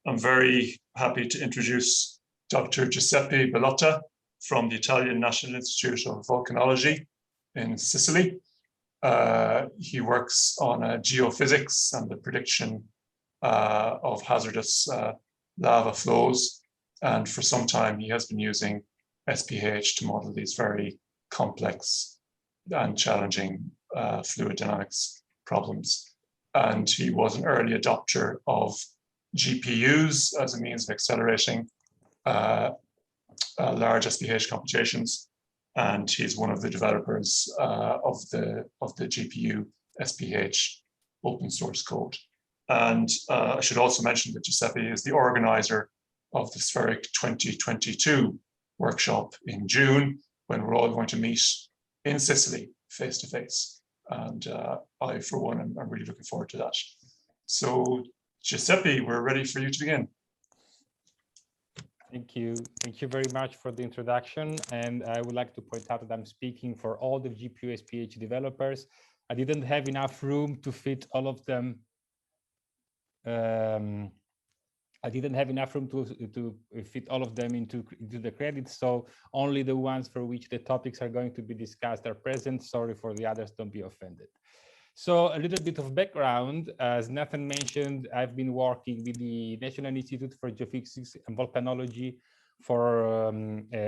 I'm very happy to introduce Dr. Giuseppe BILOTTA from the Italian National Institute of Volcanology in Sicily. He works on geophysics and the prediction of hazardous lava flows. And for some time, he has been using SPH to model these very complex and challenging fluid dynamics problems. And he was an early adopter of GPUs as a means of accelerating large SPH computations. And he's one of the developers of the GPU SPH open source code. And I should also mention that Giuseppe is the organizer of the SPHERIC 2022 workshop in June, when we're all going to meet in Sicily face to face. And I, for one, am really looking forward to that. So Giuseppe, we're ready for you to begin. Thank you. Thank you very much for the introduction. And I would like to point out that I'm speaking for all the GPUSPH developers. I didn't have enough room to fit all of them. I didn't have enough room to fit all of them into the credits. So only the ones for which the topics are going to be discussed are present. Sorry for the others, don't be offended. So a little bit of background, as Nathan mentioned, I've been working with the National Institute for Geophysics and Volcanology for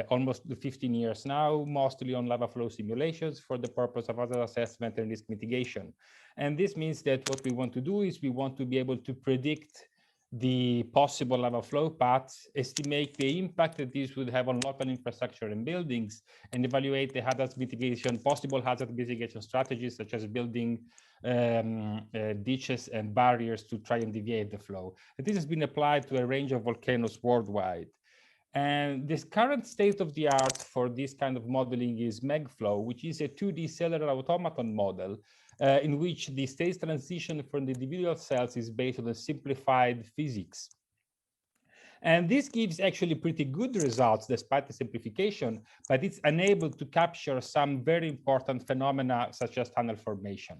almost 15 years now, mostly on lava flow simulations for the purpose of hazard assessment and risk mitigation. And this means that what we want to do is we want to be able to predict the possible lava flow paths, estimate the impact that this would have on local infrastructure and buildings, and evaluate the hazard mitigation, possible hazard mitigation strategies, such as building ditches and barriers to try and deviate the flow. And this has been applied to a range of volcanoes worldwide. And this current state of the art for this kind of modeling is MAGFLOW, which is a 2D cellular automaton model in which the state transition from the individual cells is based on a simplified physics. And this gives actually pretty good results despite the simplification, but it's unable to capture some very important phenomena such as tunnel formation.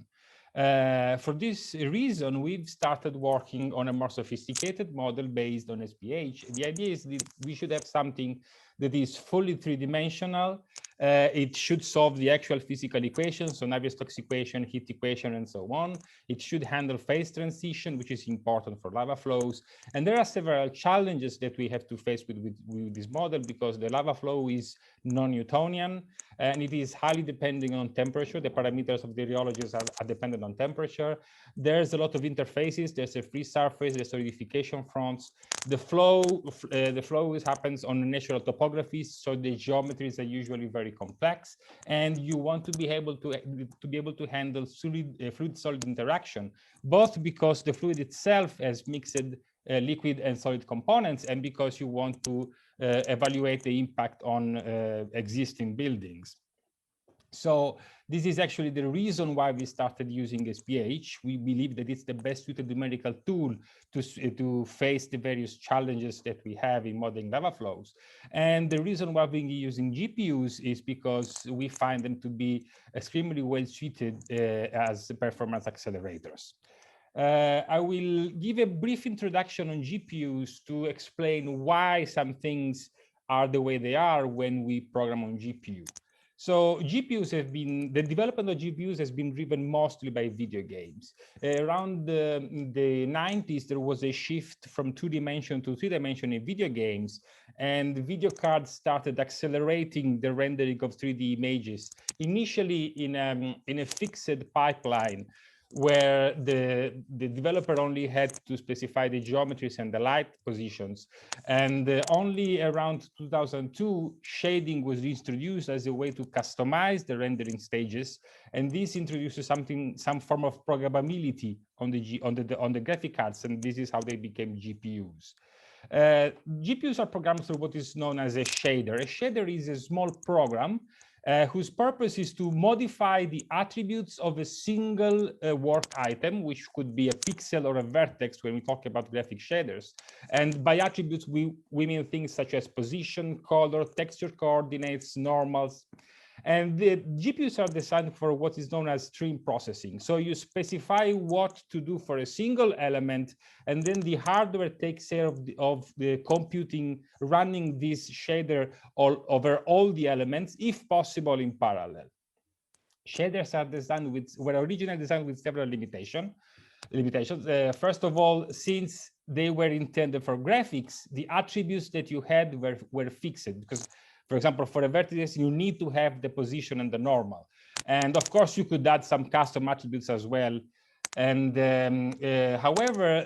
For this reason, we've started working on a more sophisticated model based on SPH. The idea is that we should have something that is fully three-dimensional. It should solve the actual physical equations, so Navier-Stokes equation, heat equation, and so on. It should handle phase transition, which is important for lava flows. And there are several challenges that we have to face with this model, because the lava flow is non-Newtonian, and it is highly depending on temperature. The parameters of the rheologies are dependent on temperature. There's a lot of interfaces. There's a free surface, there's solidification fronts. The flow happens on natural topographies, so the geometries are usually very complex, and you want to be able to handle fluid-solid interaction, both because the fluid itself has mixed liquid and solid components, and because you want to evaluate the impact on existing buildings. So this is actually the reason why we started using SPH. We believe that it's the best suited numerical tool to face the various challenges that we have in modeling lava flows. And the reason why we're using GPUs is because we find them to be extremely well suited as performance accelerators. I will give a brief introduction on GPUs to explain why some things are the way they are when we program on GPU. So GPUs have been, the development of GPUs has been driven mostly by video games. Around the 90s, there was a shift from 2D to 3D in video games, and video cards started accelerating the rendering of 3D images, initially in a fixed pipeline, where the developer only had to specify the geometries and the light positions. And only around 2002, shading was introduced as a way to customize the rendering stages. And this introduces some form of programmability on the graphic cards, and this is how they became GPUs. GPUs are programmed through what is known as a shader. A shader is a small program whose purpose is to modify the attributes of a single work item, which could be a pixel or a vertex when we talk about graphic shaders. And by attributes, we mean things such as position, color, texture coordinates, normals. And the GPUs are designed for what is known as stream processing. So you specify what to do for a single element, and then the hardware takes care of the computing, running this shader over all the elements, if possible in parallel. Shaders are were originally designed with several limitations. First of all, since they were intended for graphics, the attributes that you had were fixed, because, for example, for a vertex, you need to have the position and the normal. And of course, you could add some custom attributes as well. And however,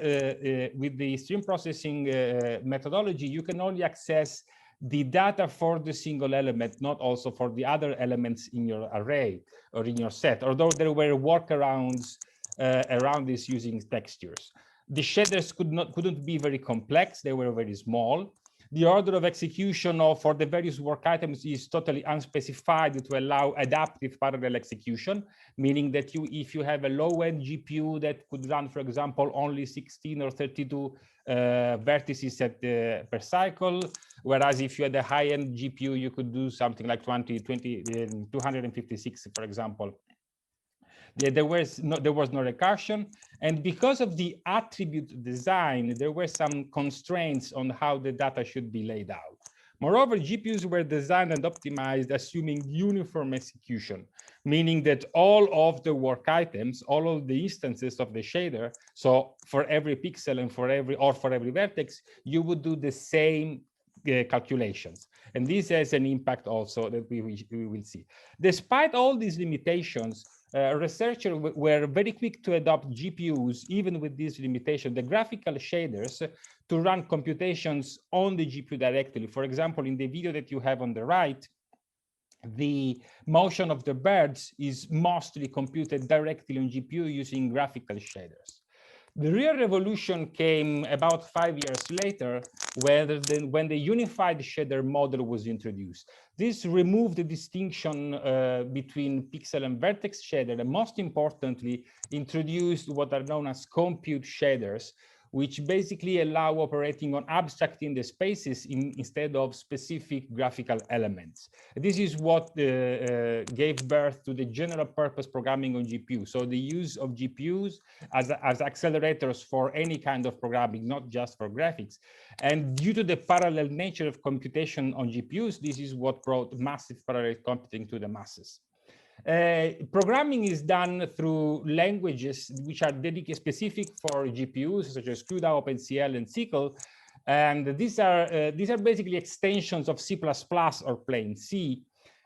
with the stream processing methodology, you can only access the data for the single element, not also for the other elements in your array or in your set, although there were workarounds around this using textures. The shaders couldn't be very complex, they were very small. The order of execution for the various work items is totally unspecified to allow adaptive parallel execution, meaning that if you have a low-end GPU that could run, for example, only 16 or 32 vertices per cycle, whereas if you had a high-end GPU, you could do something like 256, for example. There was no recursion, and because of the attribute design, there were some constraints on how the data should be laid out. Moreover, GPUs were designed and optimized assuming uniform execution, meaning that all of the work items, all of the instances of the shader, so for every pixel and for every vertex, you would do the same calculations. And this has an impact also that we will see. Despite all these limitations, researchers were very quick to adopt GPUs, even with this limitation, the graphical shaders, to run computations on the GPU directly. For example, in the video that you have on the right, the motion of the birds is mostly computed directly on GPU using graphical shaders. The real revolution came about 5 years later, when the unified shader model was introduced. This removed the distinction between pixel and vertex shader, and most importantly, introduced what are known as compute shaders, which basically allow operating on abstracting the spaces instead of specific graphical elements. This is what gave birth to the general purpose programming on GPU. So the use of GPUs as accelerators for any kind of programming, not just for graphics. And due to the parallel nature of computation on GPUs, this is what brought massive parallel computing to the masses. Programming is done through languages which are dedicated specific for GPUs, such as CUDA, OpenCL, and SQL. And these are basically extensions of C++ or plain C,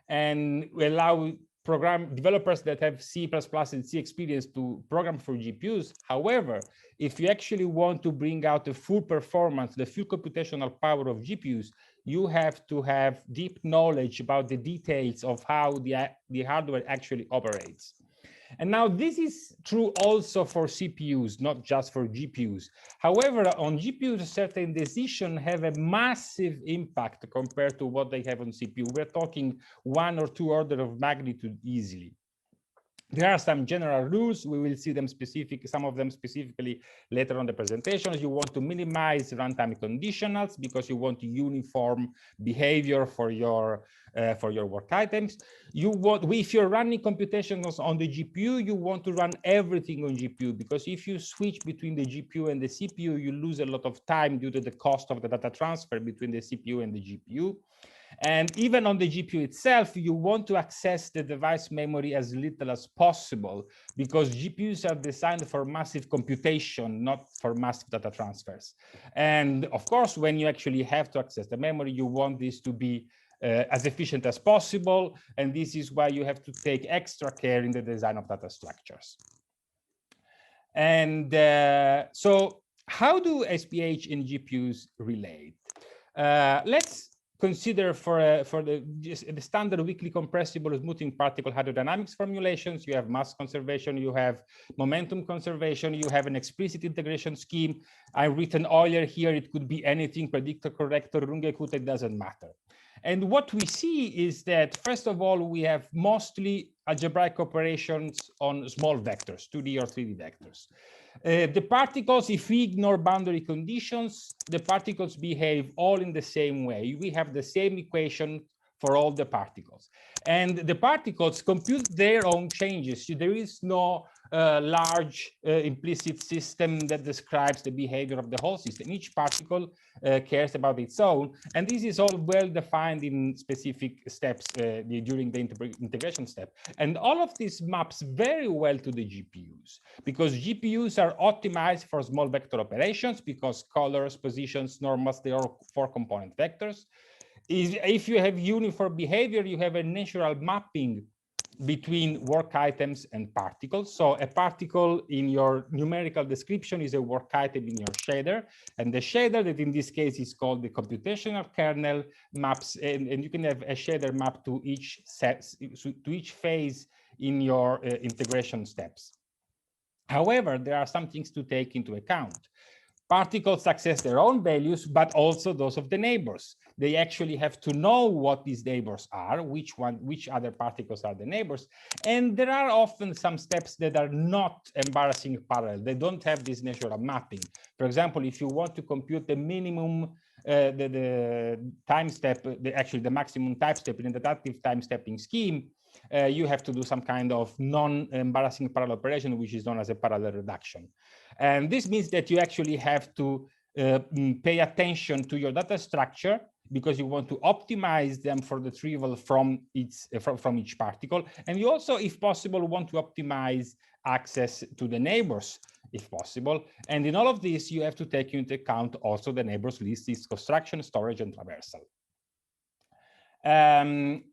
and allow developers that have C++ and C experience to program for GPUs. However, if you actually want to bring out the full performance, the full computational power of GPUs, you have to have deep knowledge about the details of how the hardware actually operates. And now this is true also for CPUs, not just for GPUs. However, on GPUs, certain decisions have a massive impact compared to what they have on CPU. We're talking 1 or 2 orders of magnitude easily. There are some general rules. We will see them some of them specifically later on the presentations. You want to minimize runtime conditionals because you want uniform behavior for your work items. If you're running computations on the GPU, you want to run everything on GPU, because if you switch between the GPU and the CPU, you lose a lot of time due to the cost of the data transfer between the CPU and the GPU. And even on the GPU itself, you want to access the device memory as little as possible, because GPUs are designed for massive computation, not for massive data transfers. And of course, when you actually have to access the memory, you want this to be as efficient as possible. And this is why you have to take extra care in the design of data structures. And so how do SPH and GPUs relate? Let's consider for the standard weakly compressible smoothing particle hydrodynamics formulations. You have mass conservation, you have momentum conservation, you have an explicit integration scheme. I've written Euler here. It could be anything, predictor, corrector, Runge-Kutta, it doesn't matter. And what we see is that, first of all, we have mostly algebraic operations on small vectors, 2D or 3D vectors. The particles, if we ignore boundary conditions, the particles behave all in the same way. We have the same equation for all the particles. And the particles compute their own changes. There is no large implicit system that describes the behavior of the whole system. Each particle cares about its own. And this is all well defined in specific steps during the integration step. And all of this maps very well to the GPUs, because GPUs are optimized for small vector operations, because colors, positions, normals, they are 4-component vectors. If you have uniform behavior, you have a natural mapping between work items and particles. So a particle in your numerical description is a work item in your shader, and the shader, that in this case is called the computational kernel, maps, and you can have a shader map to each phase in your integration steps. However, there are some things to take into account. Particles access their own values, but also those of the neighbors. They actually have to know what these neighbors are, which other particles are the neighbors. And there are often some steps that are not embarrassing parallel. They don't have this natural mapping. For example, if you want to compute the minimum, the time step, actually the maximum time step in an adaptive time stepping scheme, you have to do some kind of non-embarrassing parallel operation, which is known as a parallel reduction. And this means that you actually have to pay attention to your data structure, because you want to optimize them for retrieval from each particle. And you also, if possible, want to optimize access to the neighbors, if possible. And in all of this, you have to take into account also the neighbors list, its construction, storage, and traversal.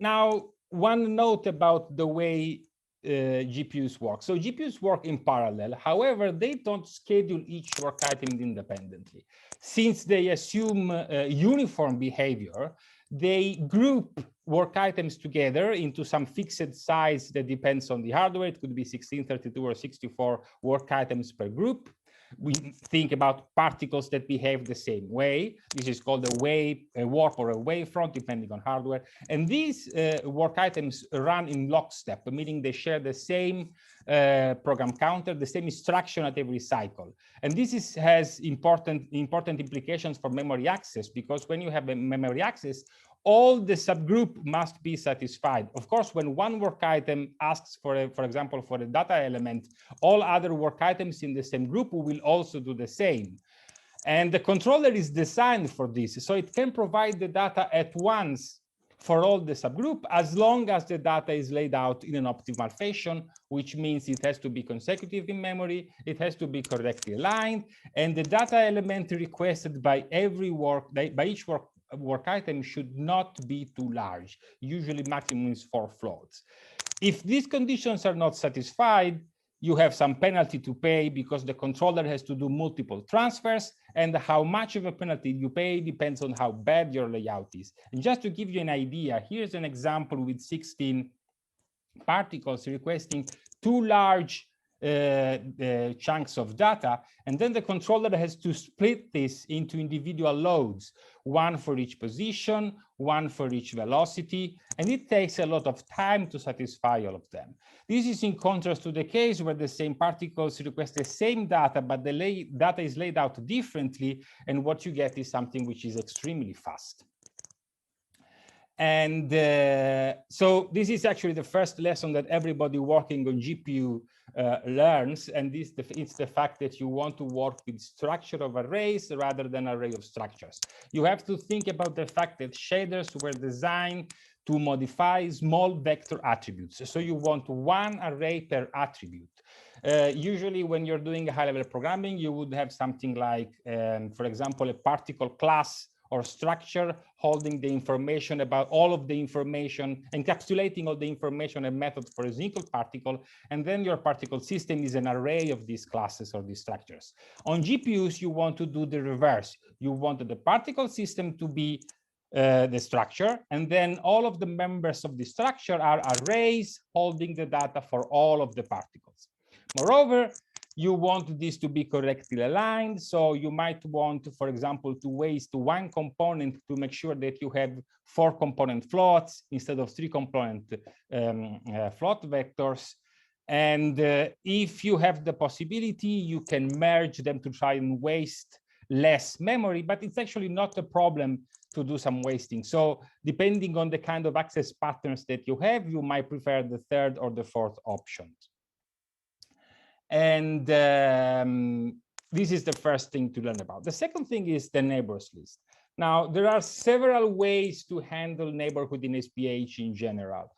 Now, one note about the way GPUs work. So GPUs work in parallel. However, they don't schedule each work item independently. Since they assume uniform behavior, they group work items together into some fixed size that depends on the hardware. It could be 16, 32, or 64 work items per group. We think about particles that behave the same way. This is called a warp or a wavefront, depending on hardware. And these work items run in lockstep, meaning they share the same program counter, the same instruction at every cycle. And this has important implications for memory access, because when you have a memory access, all the subgroup must be satisfied. Of course, when one work item asks for example, for a data element, all other work items in the same group will also do the same. And the controller is designed for this, so it can provide the data at once for all the subgroup, as long as the data is laid out in an optimal fashion, which means it has to be consecutive in memory, it has to be correctly aligned, and the data element requested by each work item should not be too large. Usually maximum is 4 floats. If these conditions are not satisfied, you have some penalty to pay, because the controller has to do multiple transfers, and how much of a penalty you pay depends on how bad your layout is. And just to give you an idea, here's an example with 16 particles requesting 2 large chunks of data, and then the controller has to split this into individual loads, one for each position, one for each velocity, and it takes a lot of time to satisfy all of them. This is in contrast to the case where the same particles request the same data, but the data is laid out differently, and what you get is something which is extremely fast. And so this is actually the first lesson that everybody working on GPU learns, and it's the fact that you want to work with structure of arrays rather than array of structures. You have to think about the fact that shaders were designed to modify small vector attributes. So you want one array per attribute. Usually when you're doing a high-level programming, you would have something like, for example, a particle class or structure holding the information about all of the information, encapsulating all the information and methods for a single particle, and then your particle system is an array of these classes or these structures. On GPUs, you want to do the reverse. You want the particle system to be the structure, and then all of the members of the structure are arrays holding the data for all of the particles. Moreover, you want this to be correctly aligned, so you might want, for example, to waste one component to make sure that you have 4 component floats instead of 3 component float vectors. And if you have the possibility, you can merge them to try and waste less memory, but it's actually not a problem to do some wasting. So depending on the kind of access patterns that you have, you might prefer the third or the fourth option. And this is the first thing to learn about. The second thing is the neighbors list. Now, there are several ways to handle neighborhood in SPH in general.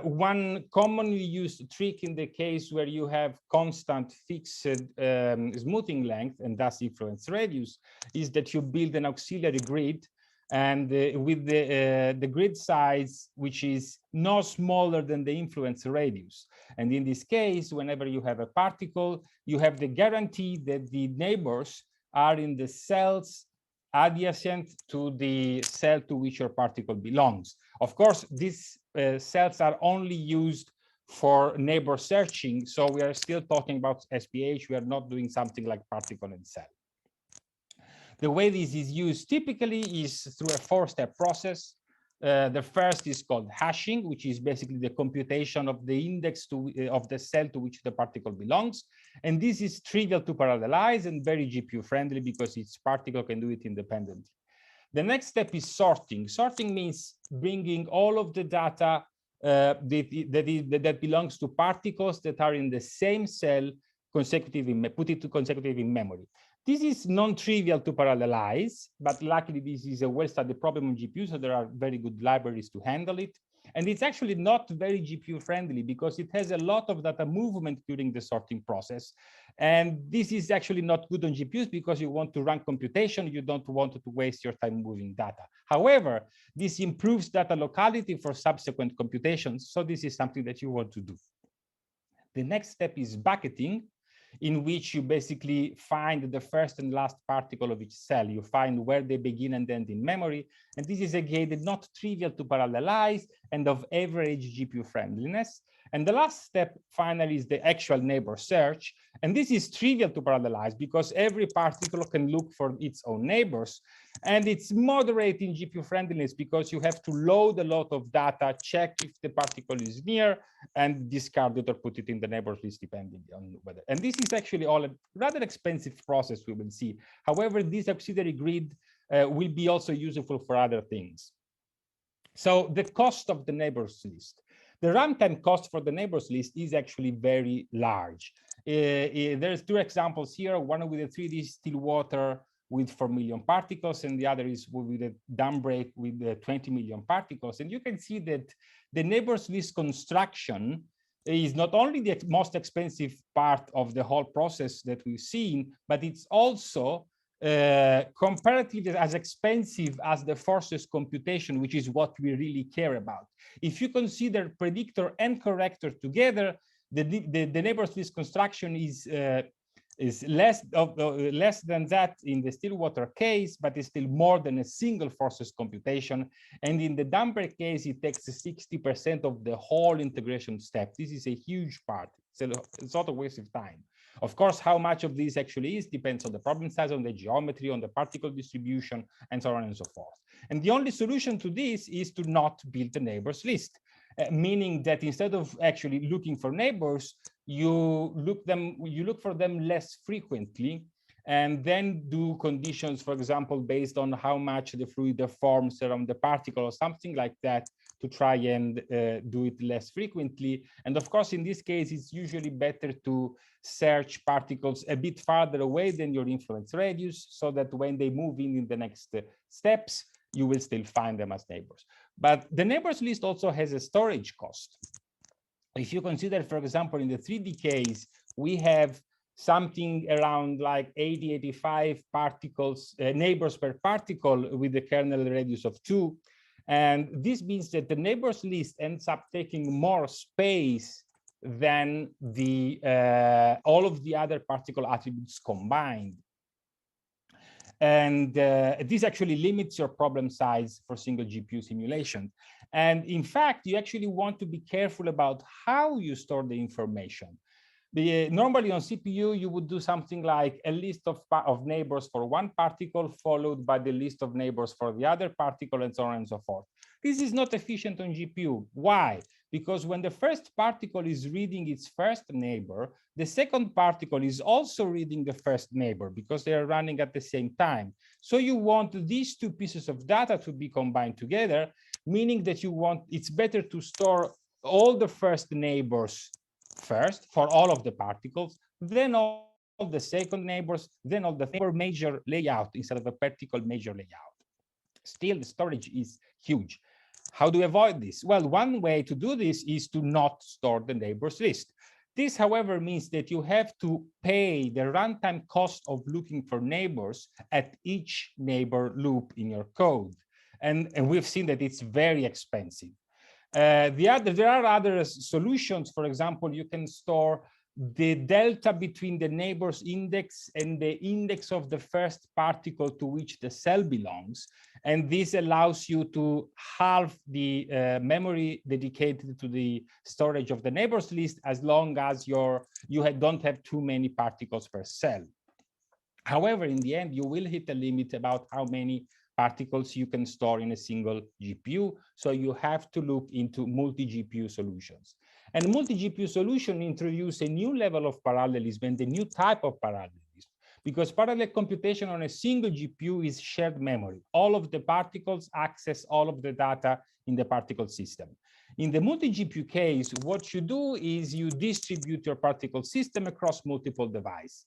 One commonly used trick in the case where you have constant fixed smoothing length and thus influence radius is that you build an auxiliary grid, and with the grid size, which is no smaller than the influence radius. And in this case, whenever you have a particle, you have the guarantee that the neighbors are in the cells adjacent to the cell to which your particle belongs. Of course, these cells are only used for neighbor searching, so we are still talking about SPH. We are not doing something like particle and cell. The way this is used typically is through a four-step process. The first is called hashing, which is basically the computation of the index of the cell to which the particle belongs. And this is trivial to parallelize and very GPU friendly because each particle can do it independently. The next step is sorting. Sorting means bringing all of the data that belongs to particles that are in the same cell consecutively, put it to consecutive in memory. This is non-trivial to parallelize, but luckily this is a well-studied problem on GPU, so there are very good libraries to handle it. And it's actually not very GPU friendly because it has a lot of data movement during the sorting process. And this is actually not good on GPUs because you want to run computation, you don't want to waste your time moving data. However, this improves data locality for subsequent computations, so this is something that you want to do. The next step is bucketing, in which you basically find the first and last particle of each cell. You find where they begin and end in memory. And this is again not trivial to parallelize and of average GPU friendliness. And the last step finally is the actual neighbor search. And this is trivial to parallelize because every particle can look for its own neighbors. And it's moderate in GPU friendliness because you have to load a lot of data, check if the particle is near, and discard it or put it in the neighbors list depending on whether. And this is actually all a rather expensive process, we will see. However, this auxiliary grid will be also useful for other things. So the cost of the neighbors list. The runtime cost for the neighbors list is actually very large. There's two examples here, one with a 3D still water with 4 million particles, and the other is with a dam break with 20 million particles. And you can see that the neighbors list construction is not only the most expensive part of the whole process that we've seen, but it's also comparatively as expensive as the forces computation, which is what we really care about. If you consider predictor and corrector together, the neighbors list construction is less than that in the Stillwater case, but it's still more than a single forces computation. And in the Dumper case, it takes 60% of the whole integration step. This is a huge part. It's not a waste of time. Of course, how much of this actually is depends on the problem size, on the geometry, on the particle distribution, and so on and so forth. And the only solution to this is to not build the neighbors list, meaning that instead of actually looking for neighbors, you look for them less frequently, and then do conditions, for example, based on how much the fluid forms around the particle or something like that, to try and do it less frequently. And of course, in this case, it's usually better to search particles a bit farther away than your influence radius, so that when they move in the next steps, you will still find them as neighbors. But the neighbors list also has a storage cost. If you consider, for example, in the 3D case, we have something around like 80, 85 particles, neighbors per particle with the kernel radius of 2. And this means that the neighbors list ends up taking more space than the all of the other particle attributes combined. And this actually limits your problem size for single GPU simulation. And in fact, you actually want to be careful about how you store the information. Normally on CPU, you would do something like a list of neighbors for one particle, followed by the list of neighbors for the other particle, and so on and so forth. This is not efficient on GPU. Why? because when the first particle is reading its first neighbor, the second particle is also reading the first neighbor because they are running at the same time. So you want these two pieces of data to be combined together, meaning that it's better to store all the first neighbors first for all of the particles, then all the second neighbors, then all the neighbor major layout instead of a particle major layout. Still, the storage is huge. How do we avoid this? Well, one way to do this is to not store the neighbors list. This, however, means that you have to pay the runtime cost of looking for neighbors at each neighbor loop in your code. And we've seen that it's very expensive. There are other solutions. For example, you can store the delta between the neighbor's index and the index of the first particle to which the cell belongs. And this allows you to halve the memory dedicated to the storage of the neighbors list as long as you don't have too many particles per cell. However, in the end, you will hit a limit about how many particles you can store in a single GPU. So you have to look into multi-GPU solutions. And multi-GPU solution introduce a new level of parallelism and a new type of parallelism, because parallel computation on a single GPU is shared memory. All of the particles access all of the data in the particle system. In the multi-GPU case, what you do is you distribute your particle system across multiple devices.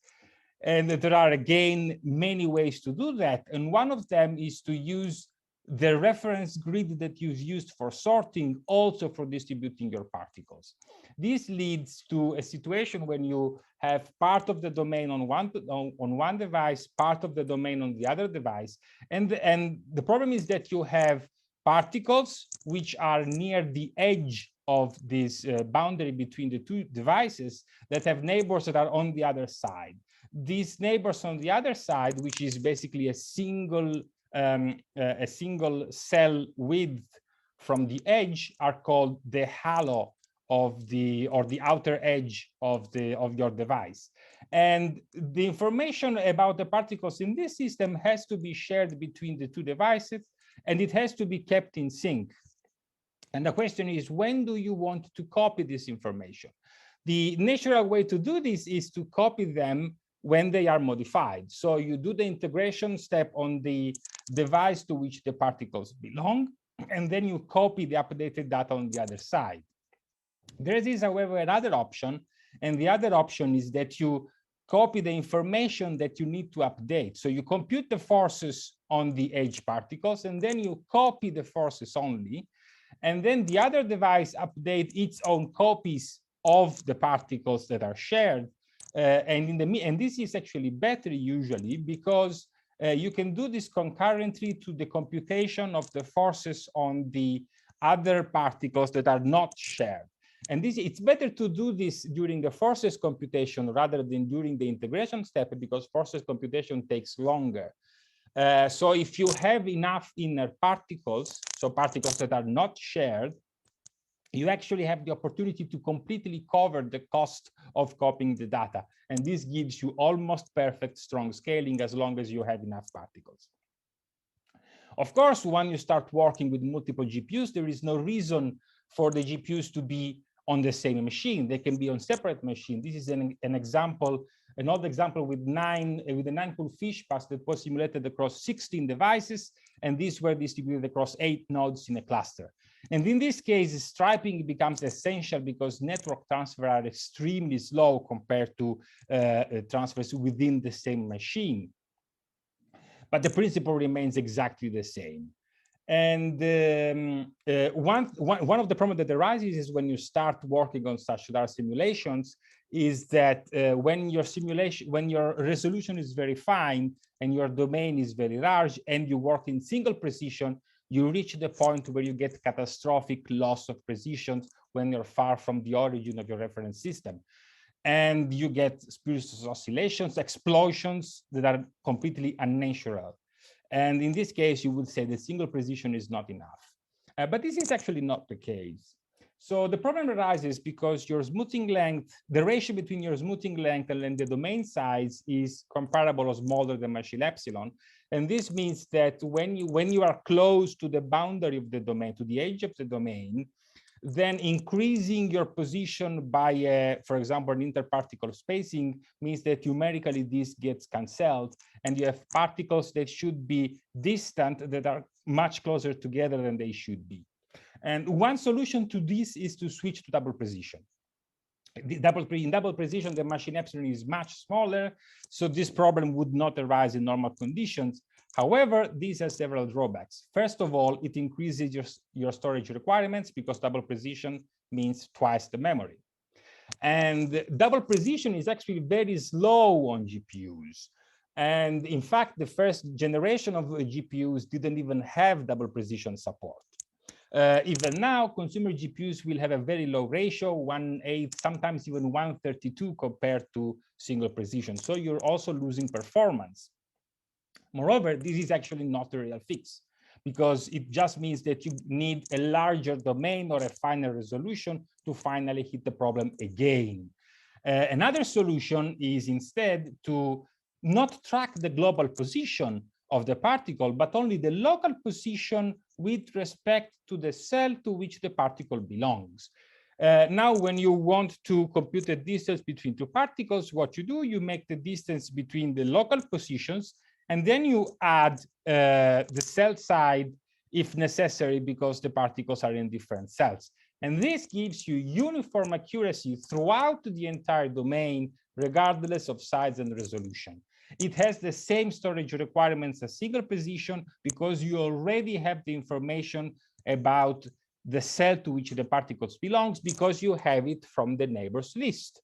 And there are, again, many ways to do that. And one of them is to use the reference grid that you've used for sorting also for distributing your particles. This leads to a situation when you have part of the domain on one device, part of the domain on the other device. And the problem is that you have particles which are near the edge of this boundary between the two devices that have neighbors that are on the other side. These neighbors on the other side, which is basically a single cell width from the edge, are called the halo of the outer edge of your device. And the information about the particles in this system has to be shared between the two devices, and it has to be kept in sync. And the question is, when do you want to copy this information? The natural way to do this is to copy them when they are modified. So you do the integration step on the device to which the particles belong, and then you copy the updated data on the other side. There is, however, another option, and the other option is that you copy the information that you need to update. So you compute the forces on the edge particles, and then you copy the forces only, and then the other device updates its own copies of the particles that are shared. And this is actually better usually because you can do this concurrently to the computation of the forces on the other particles that are not shared. And it's better to do this during the forces computation rather than during the integration step, because forces computation takes longer. So if you have enough inner particles, so particles that are not shared, you actually have the opportunity to completely cover the cost of copying the data. And this gives you almost perfect strong scaling as long as you have enough particles. Of course, when you start working with multiple GPUs, there is no reason for the GPUs to be on the same machine. They can be on separate machines. This is an example, an old example with a 9-pool fish pass that was simulated across 16 devices, and these were distributed across 8 nodes in a cluster. And in this case, striping becomes essential because network transfers are extremely slow compared to transfers within the same machine. But the principle remains exactly the same. And one of the problems that arises is when you start working on such large simulations is that when your resolution is very fine and your domain is very large and you work in single precision, you reach the point where you get catastrophic loss of precision when you're far from the origin of your reference system. And you get spurious oscillations, explosions that are completely unnatural. And in this case, you would say the single precision is not enough. But this is actually not the case. So the problem arises because your smoothing length, the ratio between your smoothing length and the domain size is comparable or smaller than machine epsilon. And this means that when you are close to the boundary of the domain, to the edge of the domain, then increasing your position by, for example, an interparticle spacing means that numerically this gets cancelled, and you have particles that should be distant that are much closer together than they should be. And one solution to this is to switch to double precision. In double precision, the machine epsilon is much smaller, so this problem would not arise in normal conditions. However, these has several drawbacks. First of all, it increases your storage requirements because double precision means twice the memory. And double precision is actually very slow on GPUs. And in fact, the first generation of GPUs didn't even have double precision support. Even now, consumer GPUs will have a very low ratio, 1/8, sometimes even 1/32 compared to single precision. So you're also losing performance. Moreover, this is actually not a real fix, because it just means that you need a larger domain or a finer resolution to finally hit the problem again. Another solution is instead to not track the global position of the particle, but only the local position with respect to the cell to which the particle belongs. Now, when you want to compute the distance between two particles, what you do, you make the distance between the local positions, and then you add the cell side if necessary, because the particles are in different cells. And this gives you uniform accuracy throughout the entire domain, regardless of size and resolution. It has the same storage requirements as single precision because you already have the information about the cell to which the particles belongs because you have it from the neighbors list.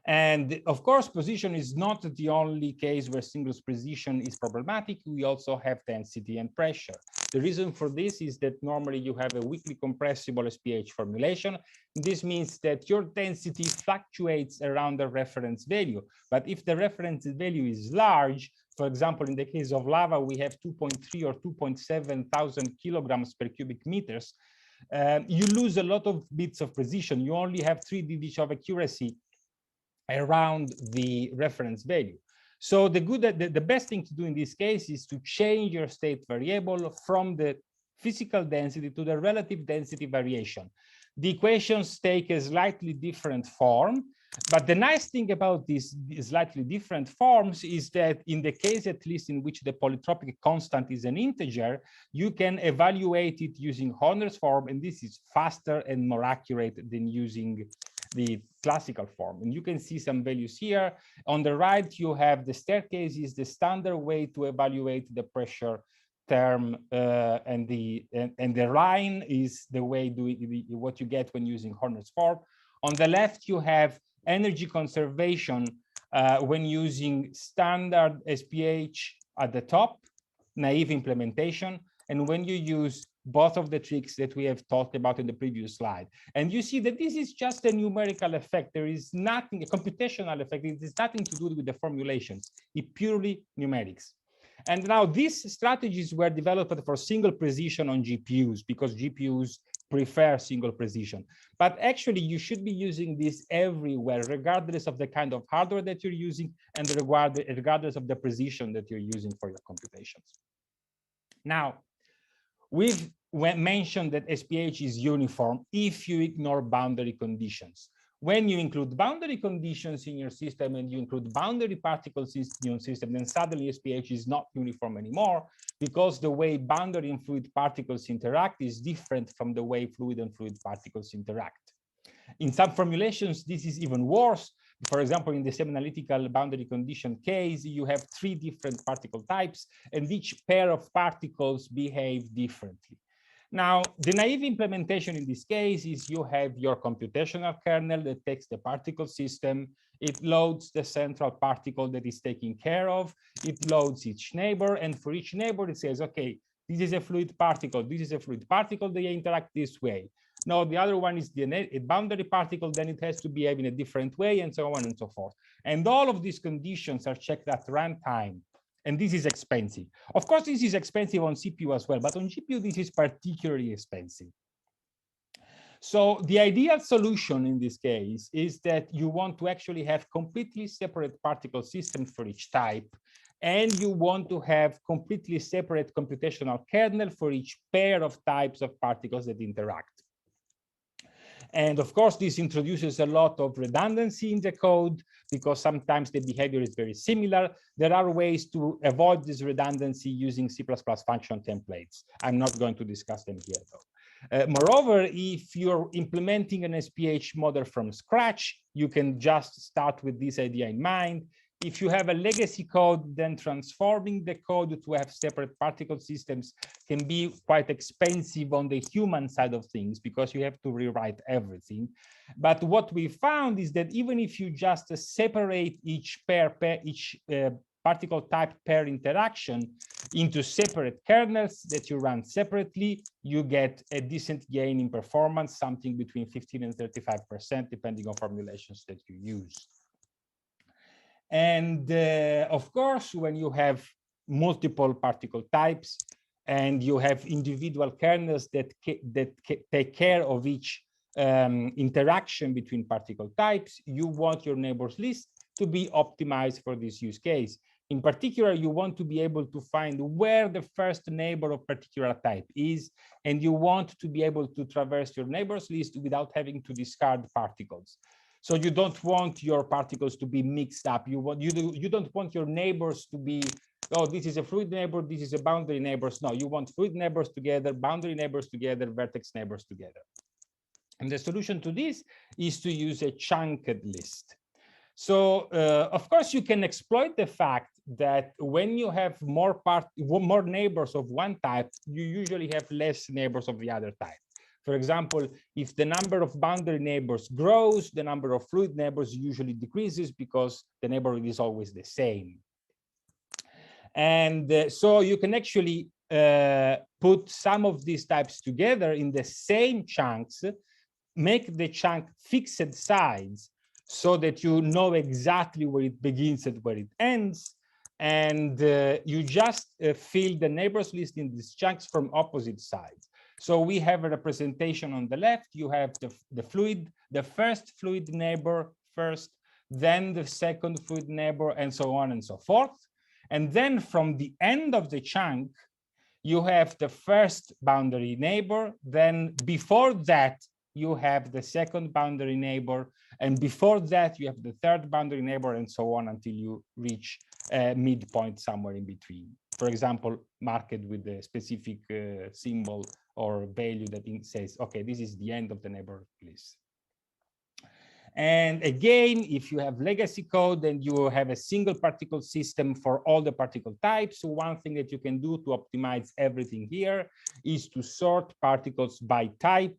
And of course, position is not the only case where single precision is problematic. We also have density and pressure. The reason for this is that normally you have a weakly-compressible SPH formulation. This means that your density fluctuates around the reference value. But if the reference value is large, for example, in the case of lava, we have 2.3 or 2.7 thousand kilograms per cubic meters, you lose a lot of bits of precision. You only have 3 digits of accuracy around the reference value. So the best thing to do in this case is to change your state variable from the physical density to the relative density variation. The equations take a slightly different form, but the nice thing about these slightly different forms is that in the case, at least in which the polytropic constant is an integer, you can evaluate it using Horner's form, and this is faster and more accurate than using the classical form. And you can see some values here. On the right, you have the staircase is the standard way to evaluate the pressure term, and the line is the way what you get when using Horner's form. On the left, you have energy conservation when using standard SPH at the top, naive implementation, and when you use both of the tricks that we have talked about in the previous slide. And you see that this is just a numerical effect. There is nothing, a computational effect. It has nothing to do with the formulations. It's purely numerics. And now these strategies were developed for single precision on GPUs because GPUs prefer single precision. But actually, you should be using this everywhere, regardless of the kind of hardware that you're using and regardless of the precision that you're using for your computations. Now, we've mentioned that SPH is uniform if you ignore boundary conditions. When you include boundary conditions in your system and you include boundary particles in your system, then suddenly SPH is not uniform anymore because the way boundary and fluid particles interact is different from the way fluid and fluid particles interact. In some formulations, this is even worse. For example, in the semi-analytical boundary condition case, you have 3 different particle types, and each pair of particles behave differently. Now, the naive implementation in this case is you have your computational kernel that takes the particle system. It loads the central particle that is taken care of. It loads each neighbor, and for each neighbor, it says, okay, this is a fluid particle. This is a fluid particle. They interact this way. No, the other one is the boundary particle, then it has to behave in a different way, and so on and so forth. And all of these conditions are checked at runtime. And this is expensive. Of course, this is expensive on CPU as well, but on GPU, this is particularly expensive. So the ideal solution in this case is that you want to actually have completely separate particle systems for each type, and you want to have completely separate computational kernel for each pair of types of particles that interact. And of course, this introduces a lot of redundancy in the code because sometimes the behavior is very similar. There are ways to avoid this redundancy using C++ function templates. I'm not going to discuss them here, though. Moreover, if you're implementing an SPH model from scratch, you can just start with this idea in mind. If you have a legacy code, then transforming the code to have separate particle systems can be quite expensive on the human side of things because you have to rewrite everything. But what we found is that even if you just separate each particle type pair interaction into separate kernels that you run separately, you get a decent gain in performance, something between 15 and 35%, depending on formulations that you use. And of course, when you have multiple particle types and you have individual kernels that take care of each interaction between particle types, you want your neighbors list to be optimized for this use case. In particular, you want to be able to find where the first neighbor of particular type is, and you want to be able to traverse your neighbors list without having to discard particles. So you don't want your particles to be mixed up. You don't want your neighbors to be, oh, this is a fluid neighbor, this is a boundary neighbors. No, you want fluid neighbors together, boundary neighbors together, vertex neighbors together. And the solution to this is to use a chunked list. So of course you can exploit the fact that when you have more neighbors of one type, you usually have less neighbors of the other type. For example, if the number of boundary neighbors grows, the number of fluid neighbors usually decreases because the neighborhood is always the same. And so you can actually put some of these types together in the same chunks, make the chunk fixed size so that you know exactly where it begins and where it ends. And you just fill the neighbors list in these chunks from opposite sides. So we have a representation on the left. You have the first fluid neighbor first, then the second fluid neighbor, and so on and so forth. And then from the end of the chunk, you have the first boundary neighbor. Then before that, you have the second boundary neighbor. And before that, you have the third boundary neighbor, and so on until you reach a midpoint somewhere in between. For example, marked with a specific symbol or value that says, okay, this is the end of the neighbor list. And again, if you have legacy code, then you have a single particle system for all the particle types. So one thing that you can do to optimize everything here is to sort particles by type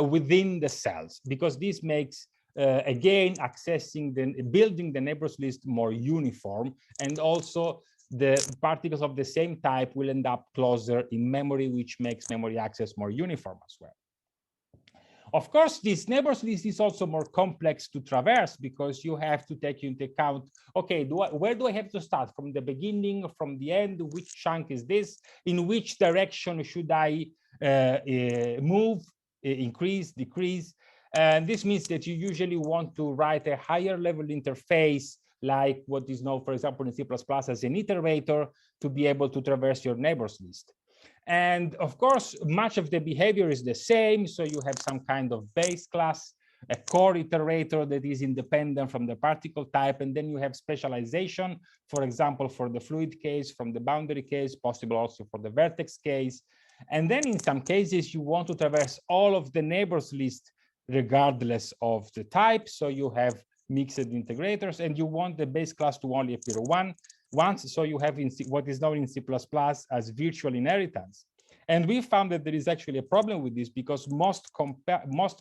within the cells, because this makes again building the neighbors list more uniform, and also the particles of the same type will end up closer in memory, which makes memory access more uniform as well. Of course, this neighbors list is also more complex to traverse because you have to take into account, okay, where do I have to start? From the beginning, from the end? Which chunk is this? In which direction should I move, increase, decrease? And this means that you usually want to write a higher level interface, like what is known, for example, in C++ as an iterator, to be able to traverse your neighbors list. And of course, much of the behavior is the same. So you have some kind of base class, a core iterator that is independent from the particle type. And then you have specialization, for example, for the fluid case, from the boundary case, possible also for the vertex case. And then in some cases, you want to traverse all of the neighbors list regardless of the type. So you have mixed integrators, and you want the base class to only appear once. So you have what is known in C++ as virtual inheritance. And we found that there is actually a problem with this because most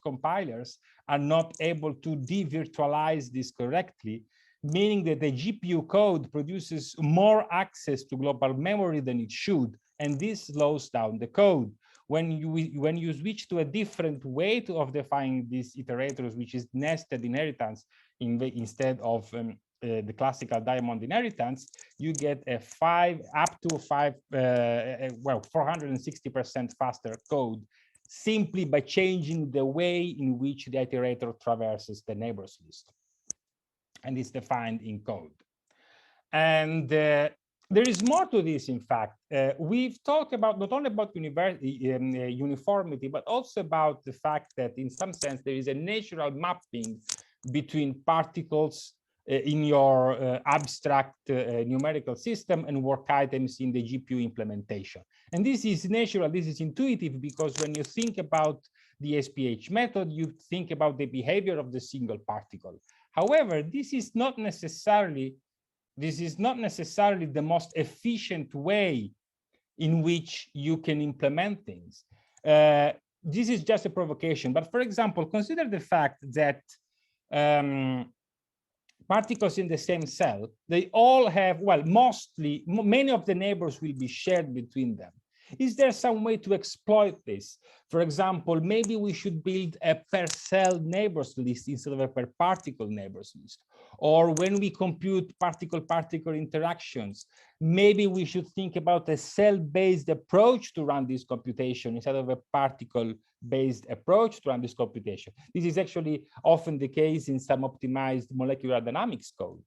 compilers are not able to de-virtualize this correctly, meaning that the GPU code produces more access to global memory than it should, and this slows down the code. When you switch to a different way of defining these iterators, which is nested inheritance instead of the classical diamond inheritance, you get a 460% faster code simply by changing the way in which the iterator traverses the neighbors list. And it's defined in code. And there is more to this, in fact. We've talked about not only about uniformity, but also about the fact that in some sense there is a natural mapping between particles in your abstract numerical system and work items in the GPU implementation. And this is natural, this is intuitive, because when you think about the SPH method, you think about the behavior of the single particle. However, this is not necessarily the most efficient way in which you can implement things. This is just a provocation, but for example, consider the fact that particles in the same cell, they all have, well, many of the neighbors will be shared between them. Is there some way to exploit this? For example, maybe we should build a per cell neighbors list instead of a per particle neighbors list. Or when we compute particle-particle interactions, maybe we should think about a cell-based approach to run this computation instead of a particle-based approach to run this computation. This is actually often the case in some optimized molecular dynamics code.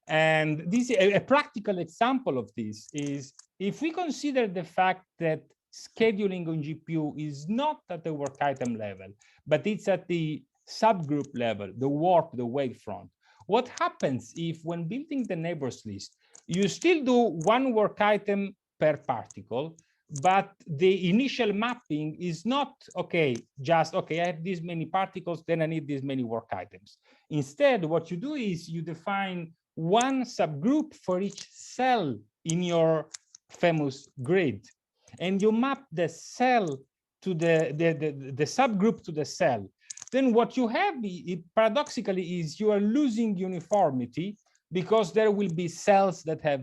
And this, a practical example of this is if we consider the fact that scheduling on GPU is not at the work item level, but it's at the subgroup level, the warp, the wavefront. What happens if when building the neighbors list, you still do one work item per particle, but the initial mapping is not, okay, just, okay, I have these many particles, then I need these many work items. Instead, what you do is you define one subgroup for each cell in your famous grid, and you map the cell to the subgroup to the cell. Then what you have, paradoxically, is you are losing uniformity because there will be cells that have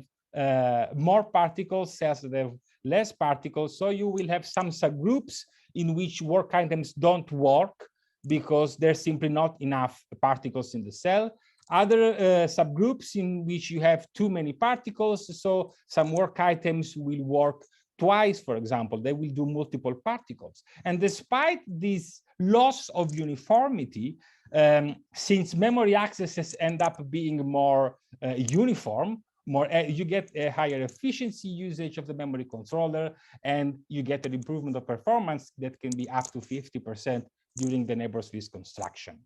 more particles, cells that have less particles. So you will have some subgroups in which work items don't work because there's simply not enough particles in the cell. Other subgroups in which you have too many particles, so some work items will work twice, for example, they will do multiple particles. And despite this loss of uniformity, since memory accesses end up being more uniform, you get a higher efficiency usage of the memory controller, and you get an improvement of performance that can be up to 50% during the neighbors list construction.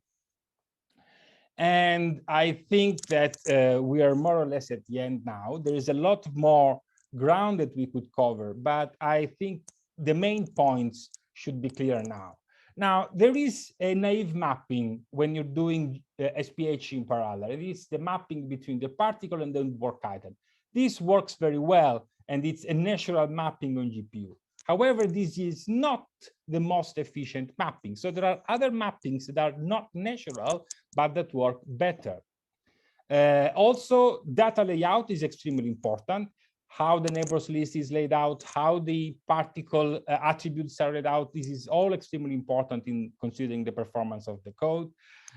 And I think that we are more or less at the end now. There is a lot more ground that we could cover, but I think the main points should be clear now. Now, there is a naive mapping when you're doing SPH in parallel. It is the mapping between the particle and the work item. This works very well, and it's a natural mapping on GPU. However, this is not the most efficient mapping. So there are other mappings that are not natural, but that work better. Also, data layout is extremely important. How the neighbors list is laid out, how the particle attributes are laid out. This is all extremely important in considering the performance of the code.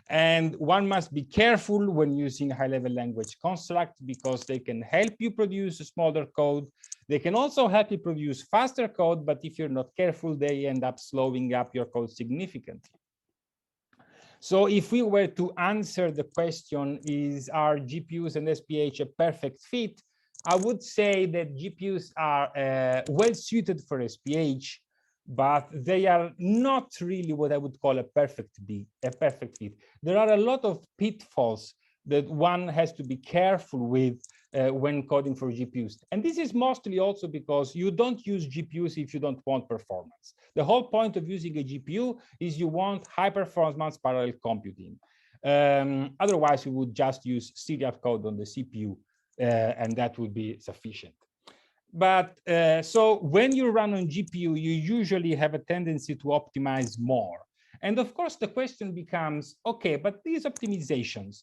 And one must be careful when using high-level language constructs because they can help you produce a smaller code. They can also help you produce faster code, but if you're not careful, they end up slowing up your code significantly. So if we were to answer the question, are GPUs and SPH a perfect fit? I would say that GPUs are well suited for SPH, but they are not really what I would call a perfect fit. There are a lot of pitfalls that one has to be careful with when coding for GPUs. And this is mostly also because you don't use GPUs if you don't want performance. The whole point of using a GPU is you want high performance parallel computing. Otherwise, you would just use serial code on the CPU. And that would be sufficient. But so when you run on GPU, you usually have a tendency to optimize more. And of course, the question becomes, okay, but these optimizations,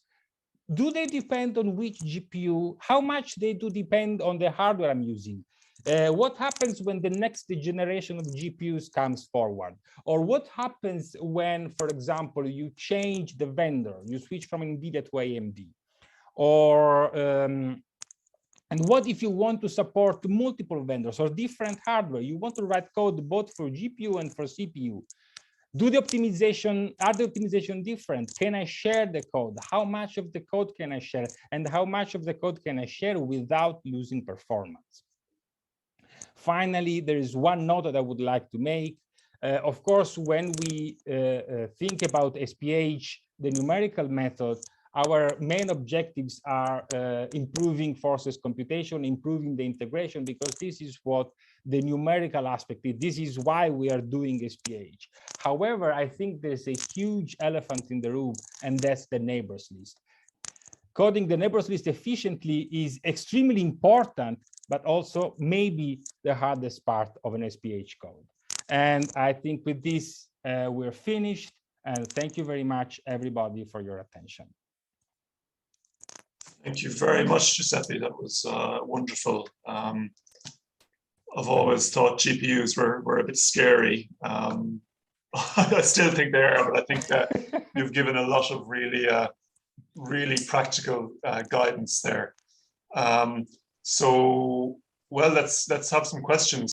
do they depend on which GPU? How much they do depend on the hardware I'm using? What happens when the next generation of GPUs comes forward? Or what happens when, for example, you change the vendor, you switch from NVIDIA to AMD? Or and what if you want to support multiple vendors or different hardware? You want to write code both for GPU and for CPU. are the optimization different? Can I share the code? How much of the code can I share? And how much of the code can I share without losing performance? Finally, there is one note that I would like to make. Of course, when we think about SPH, the numerical method, our main objectives are improving forces computation, improving the integration, because this is what the numerical aspect is. This is why we are doing SPH. However, I think there's a huge elephant in the room, and that's the neighbors list. Coding the neighbors list efficiently is extremely important, but also maybe the hardest part of an SPH code. And I think with this, we're finished. And thank you very much, everybody, for your attention. Thank you very much, Giuseppe. That was wonderful. I've always thought GPUs were a bit scary. I still think they are, but I think that you've given a lot of really practical guidance there. So, well, let's have some questions.